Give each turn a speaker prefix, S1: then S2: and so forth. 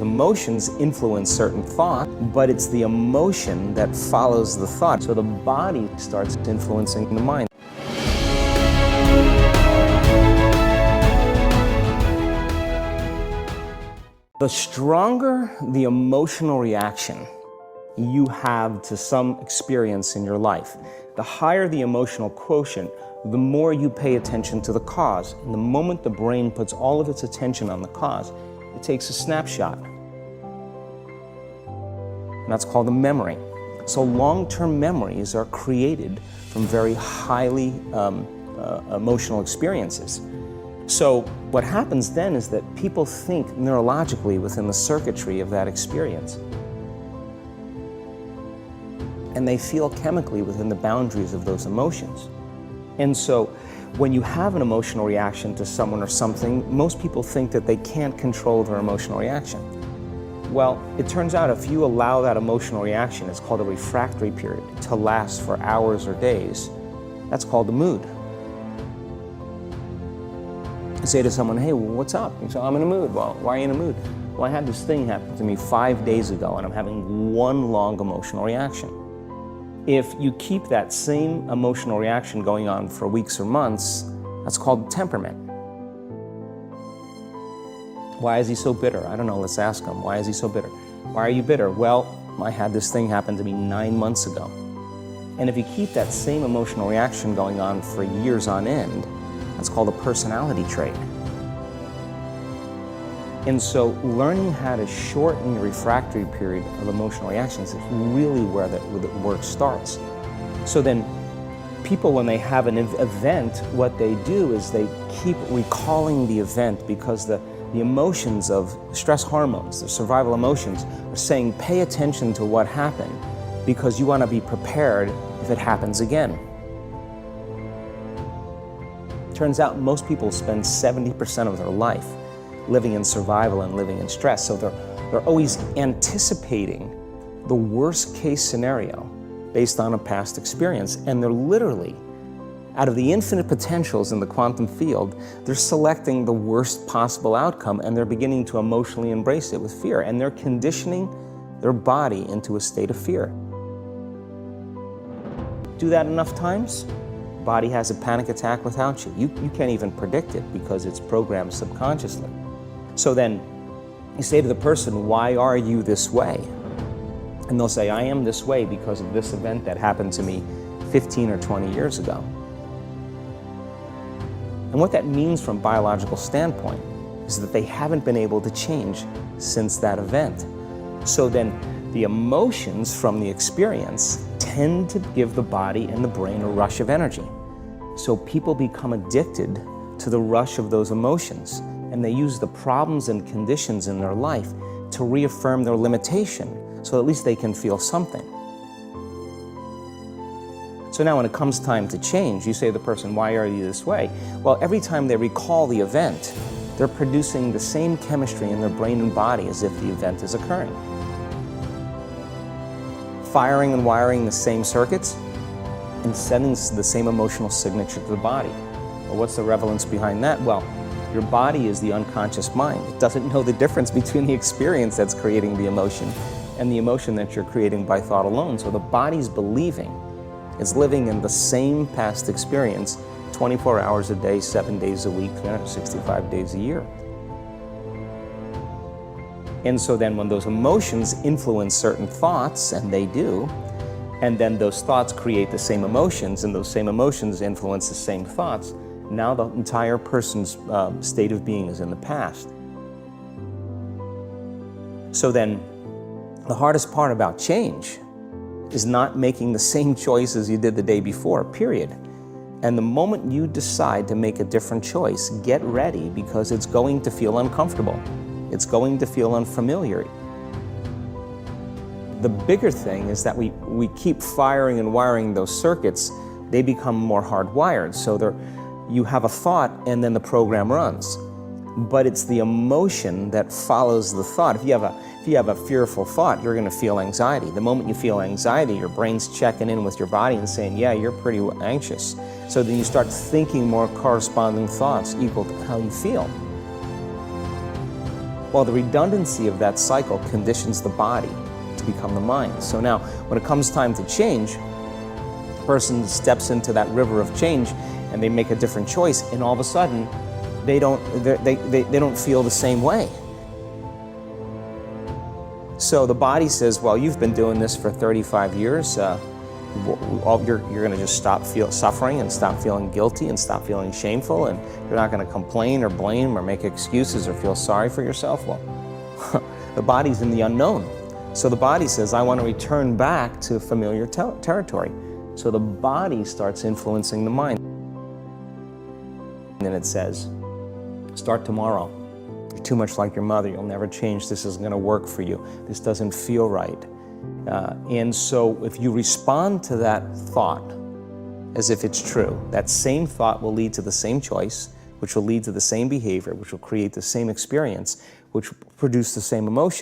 S1: Emotions influence certain thought, but it's the emotion that follows the thought. So the body starts influencing the mind. The stronger the emotional reaction you have to some experience in your life, the higher the emotional quotient, the more you pay attention to the cause. And the moment the brain puts all of its attention on the cause, it takes a snapshot. And that's called a memory. So long-term memories are created from very highly emotional experiences. So what happens then is that people think neurologically within the circuitry of that experience. And they feel chemically within the boundaries of those emotions. And so when you have an emotional reaction to someone or something, most people think that they can't control their emotional reaction. Well, it turns out if you allow that emotional reaction, it's called a refractory period, to last for hours or days, that's called the mood. You say to someone, hey, what's up? You say, I'm in a mood. Well, why are you in a mood? Well, I had this thing happen to me 5 days ago and I'm having one long emotional reaction. If you keep that same emotional reaction going on for weeks or months, that's called temperament. Why is he so bitter? I don't know, let's ask him. Why is he so bitter? Why are you bitter? Well, I had this thing happen to me 9 months ago. And if you keep that same emotional reaction going on for years on end, that's called a personality trait. And so learning how to shorten your refractory period of emotional reactions is really where the work starts. So then people, when they have an event, what they do is they keep recalling the event because the emotions of stress hormones, the survival emotions, are saying pay attention to what happened because you want to be prepared if it happens again. Turns out most people spend 70% of their life living in survival and living in stress. So they're always anticipating the worst case scenario based on a past experience. And they're literally, out of the infinite potentials in the quantum field, they're selecting the worst possible outcome and they're beginning to emotionally embrace it with fear. And they're conditioning their body into a state of fear. Do that enough times, body has a panic attack without you. You can't even predict it because it's programmed subconsciously. So then you say to the person, why are you this way? And they'll say, I am this way because of this event that happened to me 15 or 20 years ago. And what that means from a biological standpoint is that they haven't been able to change since that event. So then the emotions from the experience tend to give the body and the brain a rush of energy. So people become addicted to the rush of those emotions, and they use the problems and conditions in their life to reaffirm their limitation, so at least they can feel something. So now when it comes time to change, you say to the person, why are you this way? Well, every time they recall the event, they're producing the same chemistry in their brain and body as if the event is occurring. Firing and wiring the same circuits and sending the same emotional signature to the body. Well, what's the relevance behind that? Well, your body is the unconscious mind. It doesn't know the difference between the experience that's creating the emotion and the emotion that you're creating by thought alone. So the body's believing it's living in the same past experience 24 hours a day, 7 days a week, 365 days a year. And so then when those emotions influence certain thoughts, and they do, and then those thoughts create the same emotions, and those same emotions influence the same thoughts, now the entire person's state of being is in the past. So then the hardest part about change is not making the same choices you did the day before, period. And the moment you decide to make a different choice, get ready because it's going to feel uncomfortable. It's going to feel unfamiliar. The bigger thing is that we keep firing and wiring those circuits, they become more hardwired. So you have a thought and then the program runs. But it's the emotion that follows the thought. If you have a fearful thought, you're going to feel anxiety. The moment you feel anxiety, your brain's checking in with your body and saying, yeah, you're pretty anxious. So then you start thinking more corresponding thoughts equal to how you feel. Well, the redundancy of that cycle conditions the body to become the mind. So now, when it comes time to change, the person steps into that river of change and they make a different choice, and all of a sudden, they don't feel the same way. So the body says, well, you've been doing this for 35 years. You're going to just stop suffering and stop feeling guilty and stop feeling shameful, and you're not going to complain or blame or make excuses or feel sorry for yourself. Well, the body's in the unknown. So the body says, I want to return back to familiar territory. So the body starts influencing the mind. And then it says, start tomorrow. You're too much like your mother. You'll never change. This isn't going to work for you. This doesn't feel right. And so if you respond to that thought as if it's true, that same thought will lead to the same choice, which will lead to the same behavior, which will create the same experience, which will produce the same emotion.